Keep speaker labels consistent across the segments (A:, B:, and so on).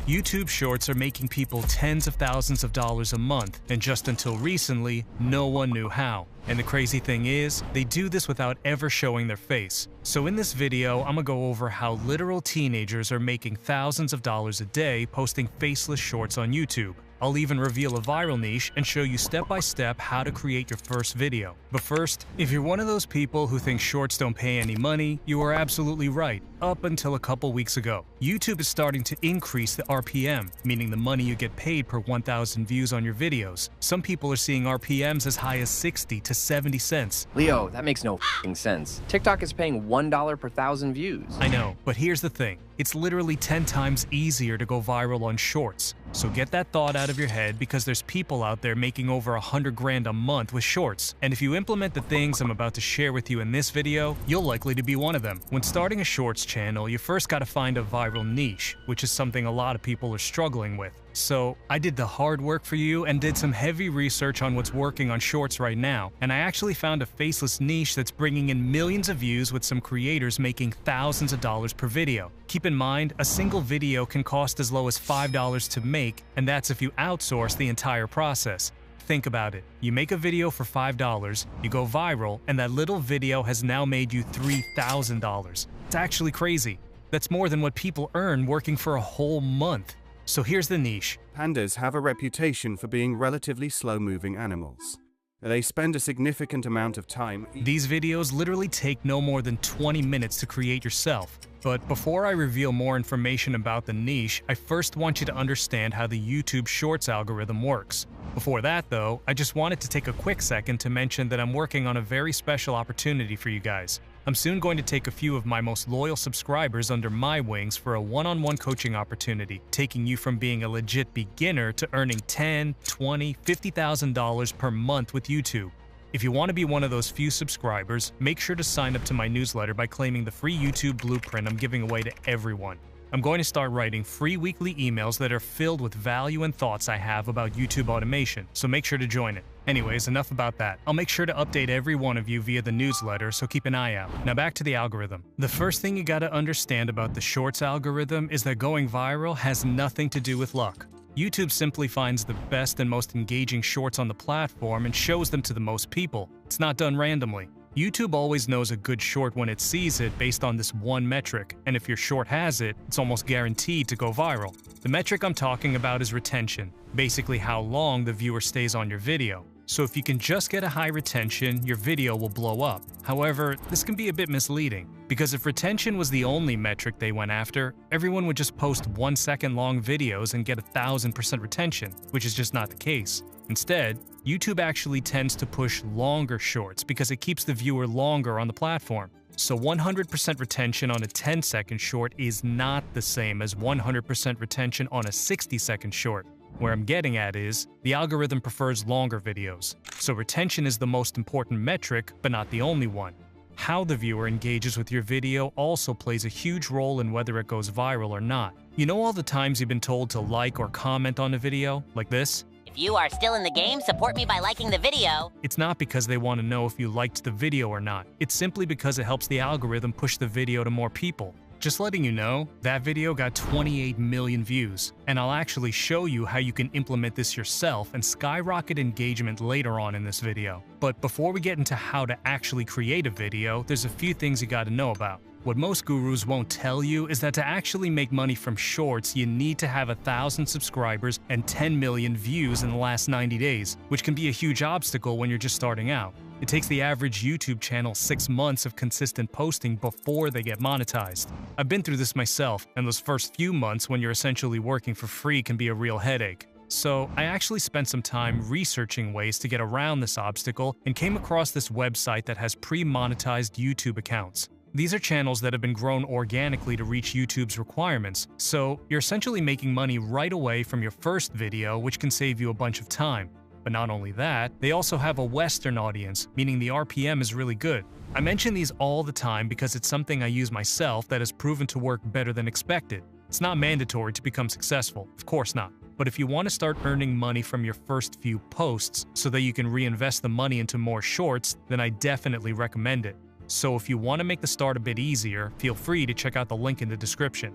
A: YouTube Shorts are making people tens of thousands of dollars a month, and just until recently, no one knew how. And the crazy thing is, they do this without ever showing their face. So in this video, I'm gonna go over how literal teenagers are making thousands of dollars a day posting faceless shorts on YouTube. I'll even reveal a viral niche and show you step by step how to create your first video. But first, if you're one of those people who think shorts don't pay any money, you are absolutely right, up until a couple weeks ago. YouTube is starting to increase the RPM, meaning the money you get paid per 1,000 views on your videos. Some people are seeing RPMs as high as 60 to 70 cents.
B: Leo, that makes no f***ing sense. TikTok is paying $1 per 1,000 views.
A: I know, but here's the thing. It's literally 10 times easier to go viral on shorts. So get that thought out of your head, because there's people out there making over 100 grand a month with shorts. And if you implement the things I'm about to share with you in this video, you'll likely to be one of them. When starting a shorts channel, you first gotta find a viral niche, which is something a lot of people are struggling with. So I did the hard work for you and did some heavy research on what's working on shorts right now, and I actually found a faceless niche that's bringing in millions of views with some creators making thousands of dollars per video. Keep in mind, a single video can cost as low as $5 to make, and that's if you outsource the entire process. Think about it. You make a video for $5, you go viral, and that little video has now made you $3,000. It's actually crazy. That's more than what people earn working for a whole month. So here's the niche.
C: Pandas have a reputation for being relatively slow-moving animals. They spend a significant amount of time.
A: These videos literally take no more than 20 minutes to create yourself. But before I reveal more information about the niche, I first want you to understand how the YouTube Shorts algorithm works. Before that though, I just wanted to take a quick second to mention that I'm working on a very special opportunity for you guys. I'm soon going to take a few of my most loyal subscribers under my wings for a one-on-one coaching opportunity, taking you from being a legit beginner to earning $10,000, $20,000, $50,000 per month with YouTube. If you want to be one of those few subscribers, make sure to sign up to my newsletter by claiming the free YouTube blueprint I'm giving away to everyone. I'm going to start writing free weekly emails that are filled with value and thoughts I have about YouTube automation, so make sure to join it. Anyways, enough about that. I'll make sure to update every one of you via the newsletter, so keep an eye out. Now back to the algorithm. The first thing you gotta understand about the Shorts algorithm is that going viral has nothing to do with luck. YouTube simply finds the best and most engaging shorts on the platform and shows them to the most people. It's not done randomly. YouTube always knows a good short when it sees it based on this one metric, and if your short has it, it's almost guaranteed to go viral. The metric I'm talking about is retention, basically how long the viewer stays on your video. So if you can just get a high retention, your video will blow up. However, this can be a bit misleading, because if retention was the only metric they went after, everyone would just post 1 second long videos and get 1,000% retention, which is just not the case. Instead, YouTube actually tends to push longer shorts because it keeps the viewer longer on the platform. So 100% retention on a 10-second short is not the same as 100% retention on a 60-second short. Where I'm getting at is, the algorithm prefers longer videos. So retention is the most important metric, but not the only one. How the viewer engages with your video also plays a huge role in whether it goes viral or not. You know all the times you've been told to like or comment on a video, like this?
D: If you are still in the game, support me by liking the video.
A: It's not because they want to know if you liked the video or not. It's simply because it helps the algorithm push the video to more people. Just letting you know, that video got 28 million views, and I'll actually show you how you can implement this yourself and skyrocket engagement later on in this video. But before we get into how to actually create a video, there's a few things you gotta know about. What most gurus won't tell you is that to actually make money from shorts, you need to have 1,000 subscribers and 10 million views in the last 90 days, which can be a huge obstacle when you're just starting out. It takes the average YouTube channel 6 months of consistent posting before they get monetized. I've been through this myself, and those first few months when you're essentially working for free can be a real headache. So I actually spent some time researching ways to get around this obstacle and came across this website that has pre-monetized YouTube accounts. These are channels that have been grown organically to reach YouTube's requirements, so you're essentially making money right away from your first video, which can save you a bunch of time. But not only that, they also have a Western audience, meaning the RPM is really good. I mention these all the time because it's something I use myself that has proven to work better than expected. It's not mandatory to become successful, of course not. But if you want to start earning money from your first few posts so that you can reinvest the money into more shorts, then I definitely recommend it. So if you want to make the start a bit easier, feel free to check out the link in the description.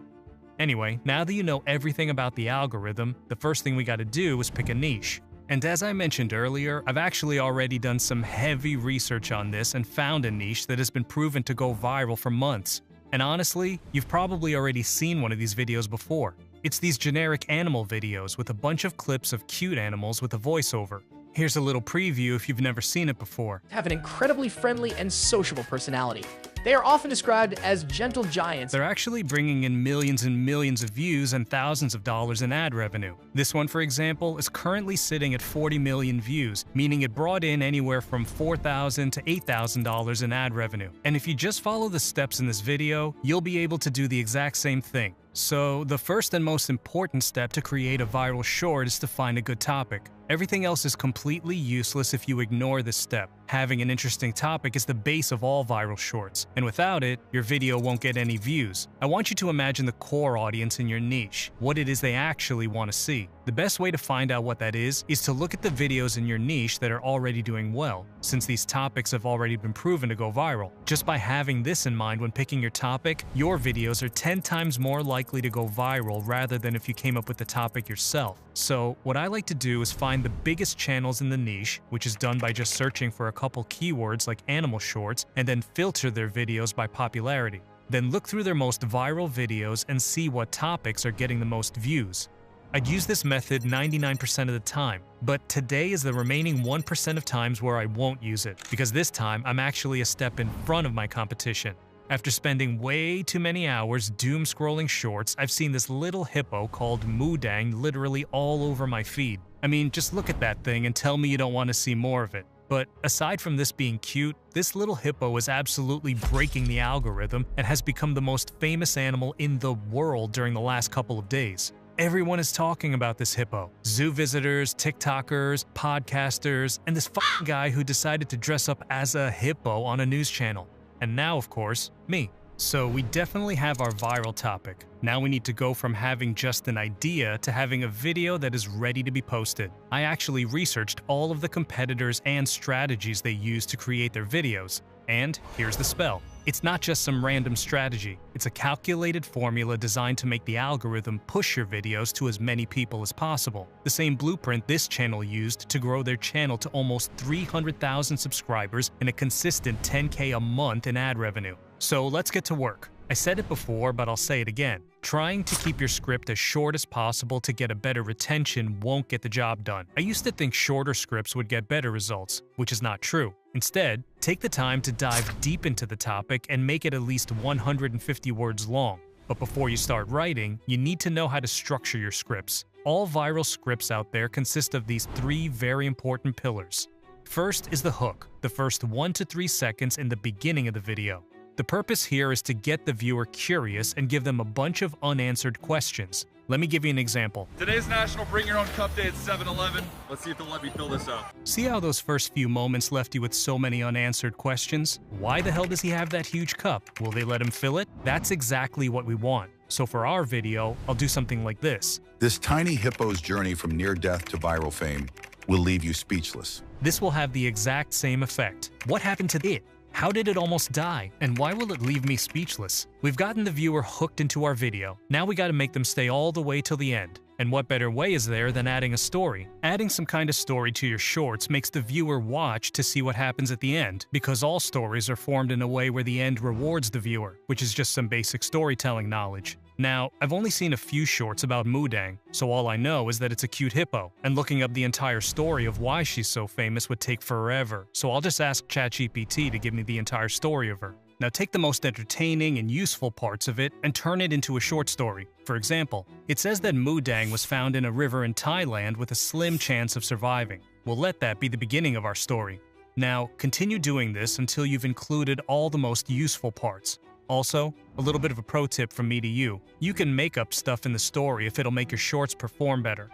A: Anyway, now that you know everything about the algorithm, the first thing we gotta do is pick a niche. And as I mentioned earlier, I've actually already done some heavy research on this and found a niche that has been proven to go viral for months. And honestly, you've probably already seen one of these videos before. It's these generic animal videos with a bunch of clips of cute animals with a voiceover. Here's a little preview if you've never seen it before.
E: Have an incredibly friendly and sociable personality. They are often described as gentle giants.
A: They're actually bringing in millions and millions of views and thousands of dollars in ad revenue. This one, for example, is currently sitting at 40 million views, meaning it brought in anywhere from $4,000 to $8,000 in ad revenue. And if you just follow the steps in this video, you'll be able to do the exact same thing. So, the first and most important step to create a viral short is to find a good topic. Everything else is completely useless if you ignore this step. Having an interesting topic is the base of all viral shorts, and without it, your video won't get any views. I want you to imagine the core audience in your niche, what it is they actually want to see. The best way to find out what that is to look at the videos in your niche that are already doing well, since these topics have already been proven to go viral. Just by having this in mind when picking your topic, your videos are 10 times more likely to go viral rather than if you came up with the topic yourself. So, what I like to do is find the biggest channels in the niche, which is done by just searching for a couple keywords like animal shorts, and then filter their videos by popularity. Then look through their most viral videos and see what topics are getting the most views. I'd use this method 99% of the time, but today is the remaining 1% of times where I won't use it, because this time I'm actually a step in front of my competition. After spending way too many hours doom-scrolling shorts, I've seen this little hippo called Moodang literally all over my feed. I mean, just look at that thing and tell me you don't want to see more of it. But aside from this being cute, this little hippo is absolutely breaking the algorithm and has become the most famous animal in the world during the last couple of days. Everyone is talking about this hippo. Zoo visitors, TikTokers, podcasters, and this fucking guy who decided to dress up as a hippo on a news channel. And now, of course, me. So we definitely have our viral topic. Now we need to go from having just an idea to having a video that is ready to be posted. I actually researched all of the competitors and strategies they use to create their videos. And here's the spell. It's not just some random strategy. It's a calculated formula designed to make the algorithm push your videos to as many people as possible. The same blueprint this channel used to grow their channel to almost 300,000 subscribers and a consistent 10K a month in ad revenue. So let's get to work. I said it before, but I'll say it again. Trying to keep your script as short as possible to get a better retention won't get the job done. I used to think shorter scripts would get better results, which is not true. Instead, take the time to dive deep into the topic and make it at least 150 words long. But before you start writing, you need to know how to structure your scripts. All viral scripts out there consist of these three very important pillars. First is the hook, the first 1 to 3 seconds in the beginning of the video. The purpose here is to get the viewer curious and give them a bunch of unanswered questions. Let me give you an example.
F: Today's National Bring Your Own Cup Day at 7-Eleven. Let's see if they'll let me fill this up.
A: See how those first few moments left you with so many unanswered questions? Why the hell does he have that huge cup? Will they let him fill it? That's exactly what we want. So for our video, I'll do something like this.
G: This tiny hippo's journey from near death to viral fame will leave you speechless.
A: This will have the exact same effect. What happened to it? How did it almost die? And why will it leave me speechless? We've gotten the viewer hooked into our video. Now we gotta make them stay all the way till the end. And what better way is there than adding a story? Adding some kind of story to your shorts makes the viewer watch to see what happens at the end, because all stories are formed in a way where the end rewards the viewer, which is just some basic storytelling knowledge. Now, I've only seen a few shorts about Moodang, so all I know is that it's a cute hippo, and looking up the entire story of why she's so famous would take forever, so I'll just ask ChatGPT to give me the entire story of her. Now take the most entertaining and useful parts of it and turn it into a short story. For example, it says that Moodang was found in a river in Thailand with a slim chance of surviving. We'll let that be the beginning of our story. Now, continue doing this until you've included all the most useful parts. Also, a little bit of a pro tip from me to you. You can make up stuff in the story if it'll make your shorts perform better.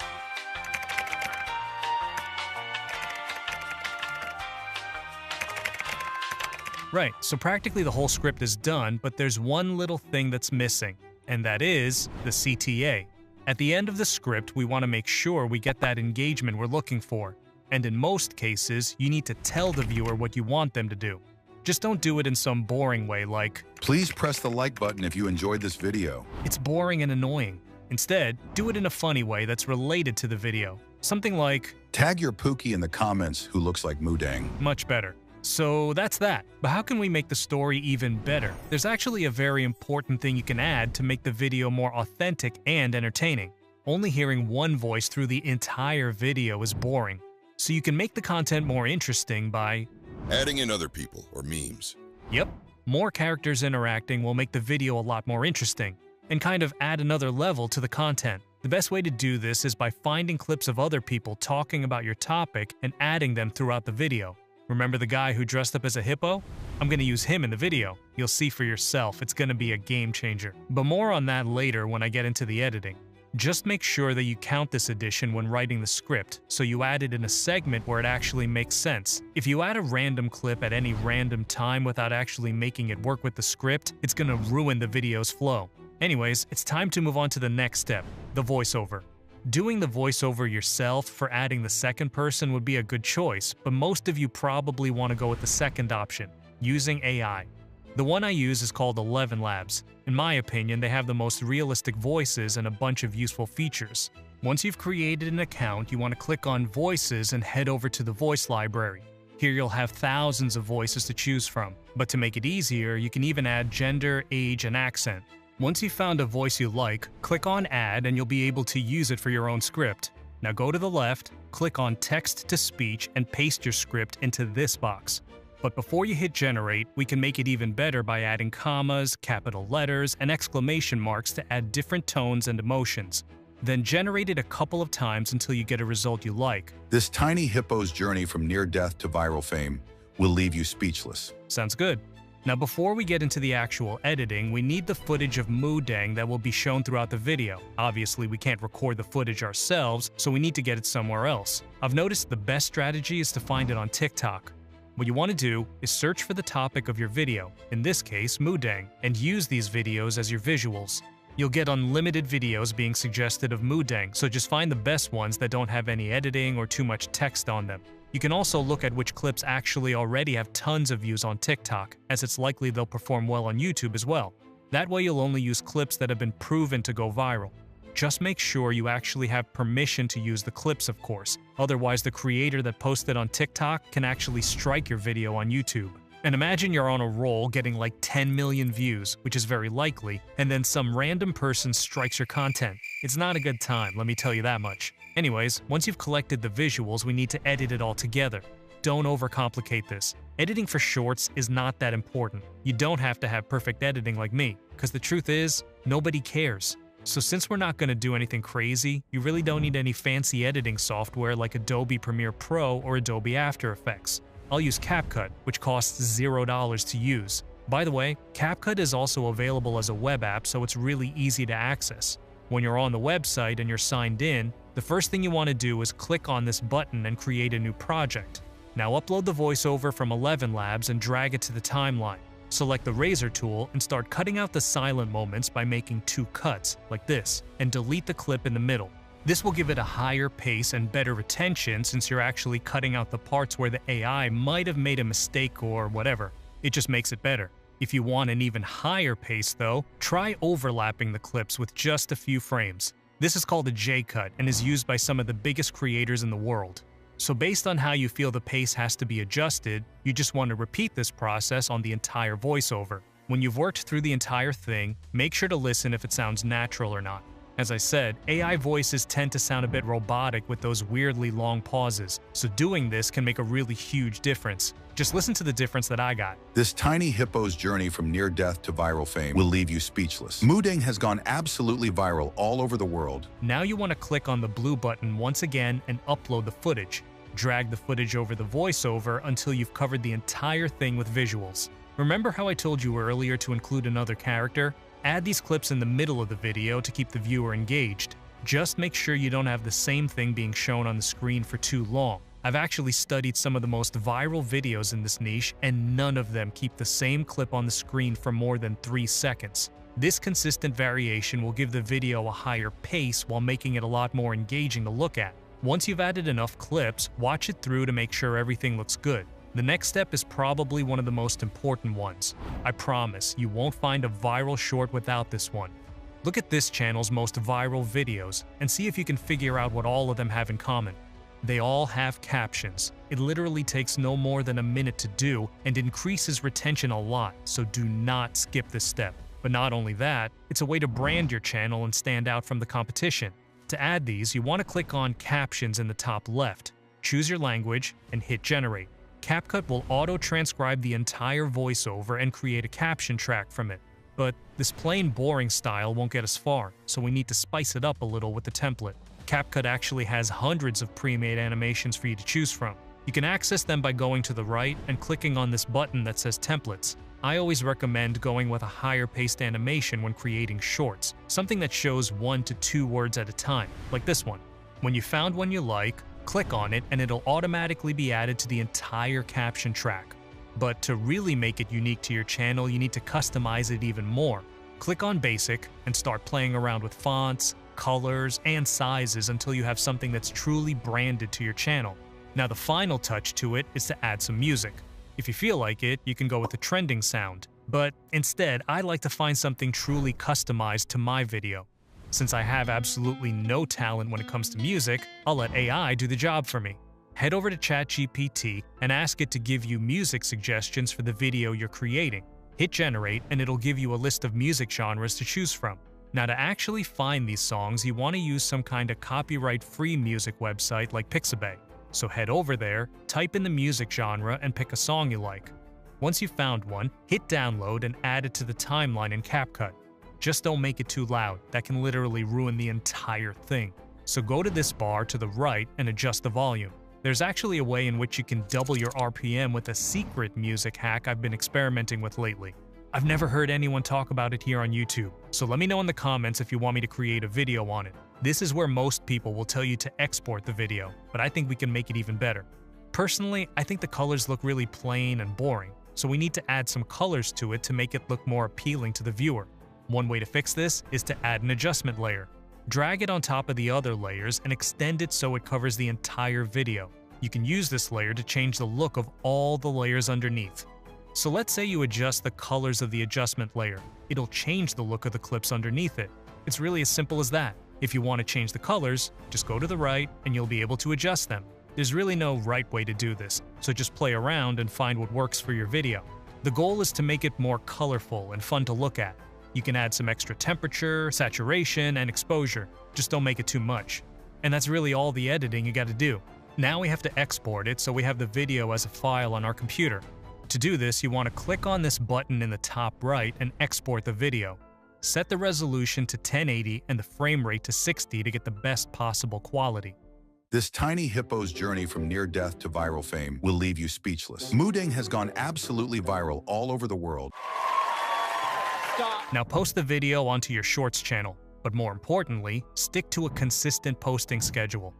A: Right, so practically the whole script is done, but there's one little thing that's missing, and that is the CTA. At the end of the script, we want to make sure we get that engagement we're looking for, and in most cases, you need to tell the viewer what you want them to do. Just don't do it in some boring way like,
G: Please press the like button if you enjoyed this video.
A: it's boring and annoying. Instead, do it in a funny way that's related to the video. Something like,
G: Tag your Pookie in the comments who looks like Moodang.
A: much better. So that's that. But how can we make the story even better? There's actually a very important thing you can add to make the video more authentic and entertaining. Only hearing one voice through the entire video is boring. So you can make the content more interesting by,
H: Adding in other people or memes.
A: yep, more characters interacting will make the video a lot more interesting, and kind of add another level to the content. The best way to do this is by finding clips of other people talking about your topic and adding them throughout the video. Remember the guy who dressed up as a hippo? I'm gonna use him in the video. You'll see for yourself, it's gonna be a game changer. But more on that later when I get into the editing. Just make sure that you count this addition when writing the script, so you add it in a segment where it actually makes sense. If you add a random clip at any random time without actually making it work with the script, it's gonna ruin the video's flow. Anyways, it's time to move on to the next step, the voiceover. Doing the voiceover yourself for adding the second person would be a good choice, but most of you probably want to go with the second option, using AI. The one I use is called 11 Labs. In my opinion, they have the most realistic voices and a bunch of useful features. Once you've created an account, you want to click on Voices and head over to the voice library. Here you'll have thousands of voices to choose from, but to make it easier, you can even add gender, age, and accent. Once you've found a voice you like, click on Add and you'll be able to use it for your own script. Now go to the left, click on Text to Speech and paste your script into this box. But before you hit Generate, we can make it even better by adding commas, capital letters, and exclamation marks to add different tones and emotions. Then generate it a couple of times until you get a result you like.
G: This tiny hippo's journey from near death to viral fame will leave you speechless.
A: Sounds good. Now before we get into the actual editing, we need the footage of Moodang that will be shown throughout the video. Obviously, we can't record the footage ourselves, so we need to get it somewhere else. I've noticed the best strategy is to find it on TikTok. What you want to do is search for the topic of your video, in this case Moodang, and use these videos as your visuals. You'll get unlimited videos being suggested of Moodang, so just find the best ones that don't have any editing or too much text on them. You can also look at which clips actually already have tons of views on TikTok, as it's likely they'll perform well on YouTube as well. That way you'll only use clips that have been proven to go viral. Just make sure you actually have permission to use the clips, of course. Otherwise, the creator that posted on TikTok can actually strike your video on YouTube. And imagine you're on a roll getting like 10 million views, which is very likely, and then some random person strikes your content. It's not a good time, let me tell you that much. Anyways, once you've collected the visuals, we need to edit it all together. Don't overcomplicate this. Editing for shorts is not that important. You don't have to have perfect editing like me, because the truth is, nobody cares. So since we're not going to do anything crazy, you really don't need any fancy editing software like Adobe Premiere Pro or Adobe After Effects. I'll use CapCut, which costs $0 to use. By the way, CapCut is also available as a web app, so it's really easy to access. When you're on the website and you're signed in, the first thing you want to do is click on this button and create a new project. Now upload the voiceover from 11 Labs and drag it to the timeline. Select the razor tool and start cutting out the silent moments by making 2 cuts, like this, and delete the clip in the middle. This will give it a higher pace and better retention since you're actually cutting out the parts where the AI might have made a mistake or whatever. It just makes it better. If you want an even higher pace though, try overlapping the clips with just a few frames. This is called a J-cut and is used by some of the biggest creators in the world. So based on how you feel the pace has to be adjusted, you just want to repeat this process on the entire voiceover. When you've worked through the entire thing, make sure to listen if it sounds natural or not. As I said, AI voices tend to sound a bit robotic with those weirdly long pauses, so doing this can make a really huge difference. Just listen to the difference that I got.
G: This tiny hippo's journey from near death to viral fame will leave you speechless. Moodang has gone absolutely viral all over the world.
A: Now you want to click on the blue button once again and upload the footage. Drag the footage over the voiceover until you've covered the entire thing with visuals. Remember how I told you earlier to include another character? Add these clips in the middle of the video to keep the viewer engaged. Just make sure you don't have the same thing being shown on the screen for too long. I've actually studied some of the most viral videos in this niche, and none of them keep the same clip on the screen for more than 3 seconds. This consistent variation will give the video a higher pace while making it a lot more engaging to look at. Once you've added enough clips, watch it through to make sure everything looks good. The next step is probably one of the most important ones. I promise you won't find a viral short without this one. Look at this channel's most viral videos and see if you can figure out what all of them have in common. They all have captions. It literally takes no more than a minute to do and increases retention a lot, so do not skip this step. But not only that, it's a way to brand your channel and stand out from the competition. To add these, you want to click on Captions in the top left, choose your language, and hit Generate. CapCut will auto-transcribe the entire voiceover and create a caption track from it. But this plain boring style won't get us far, so we need to spice it up a little with the template. CapCut actually has hundreds of pre-made animations for you to choose from. You can access them by going to the right and clicking on this button that says Templates. I always recommend going with a higher paced animation when creating shorts, something that shows 1 to 2 words at a time, like this one. When you found one you like, click on it and it'll automatically be added to the entire caption track. But to really make it unique to your channel, you need to customize it even more. Click on Basic and start playing around with fonts, colors, and sizes until you have something that's truly branded to your channel. Now the final touch to it is to add some music. If you feel like it, you can go with a trending sound. But instead, I like to find something truly customized to my video. Since I have absolutely no talent when it comes to music, I'll let AI do the job for me. Head over to ChatGPT and ask it to give you music suggestions for the video you're creating. Hit Generate and it'll give you a list of music genres to choose from. Now to actually find these songs, you want to use some kind of copyright-free music website like Pixabay. So head over there, type in the music genre, and pick a song you like. Once you've found one, hit download and add it to the timeline in CapCut. Just don't make it too loud, that can literally ruin the entire thing. So go to this bar to the right and adjust the volume. There's actually a way in which you can double your RPM with a secret music hack I've been experimenting with lately. I've never heard anyone talk about it here on YouTube, so let me know in the comments if you want me to create a video on it. This is where most people will tell you to export the video, but I think we can make it even better. Personally, I think the colors look really plain and boring, so we need to add some colors to it to make it look more appealing to the viewer. One way to fix this is to add an adjustment layer. Drag it on top of the other layers and extend it so it covers the entire video. You can use this layer to change the look of all the layers underneath. So let's say you adjust the colors of the adjustment layer. It'll change the look of the clips underneath it. It's really as simple as that. If you want to change the colors, just go to the right and you'll be able to adjust them. There's really no right way to do this, so just play around and find what works for your video. The goal is to make it more colorful and fun to look at. You can add some extra temperature, saturation, and exposure. Just don't make it too much. And that's really all the editing you gotta do. Now we have to export it so we have the video as a file on our computer. To do this, you want to click on this button in the top right and export the video. Set the resolution to 1080 and the frame rate to 60 to get the best possible quality.
G: This tiny hippo's journey from near death to viral fame will leave you speechless. Mooding has gone absolutely viral all over the world.
A: Now post the video onto your Shorts channel, but more importantly, stick to a consistent posting schedule.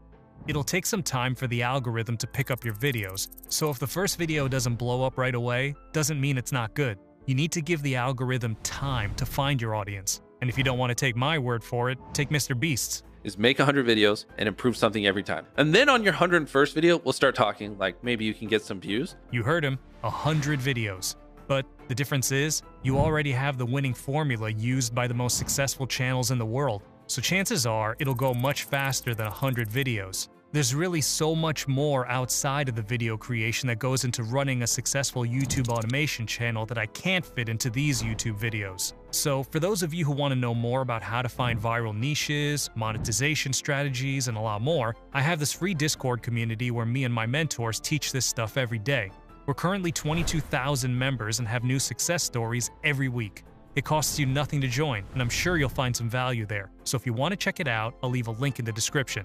A: It'll take some time for the algorithm to pick up your videos, so if the first video doesn't blow up right away, doesn't mean it's not good. You need to give the algorithm time to find your audience. And if you don't want to take my word for it, take Mr. Beast's.
I: Is make 100 videos and improve something every time. And then on your 101st video, we'll start talking, like maybe you can get some views.
A: You heard him, 100 videos. But the difference is, you already have the winning formula used by the most successful channels in the world. So chances are, it'll go much faster than 100 videos. There's really so much more outside of the video creation that goes into running a successful YouTube automation channel that I can't fit into these YouTube videos. So for those of you who want to know more about how to find viral niches, monetization strategies, and a lot more, I have this free Discord community where me and my mentors teach this stuff every day. We're currently 22,000 members and have new success stories every week. It costs you nothing to join, and I'm sure you'll find some value there. So if you want to check it out, I'll leave a link in the description.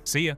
A: See ya!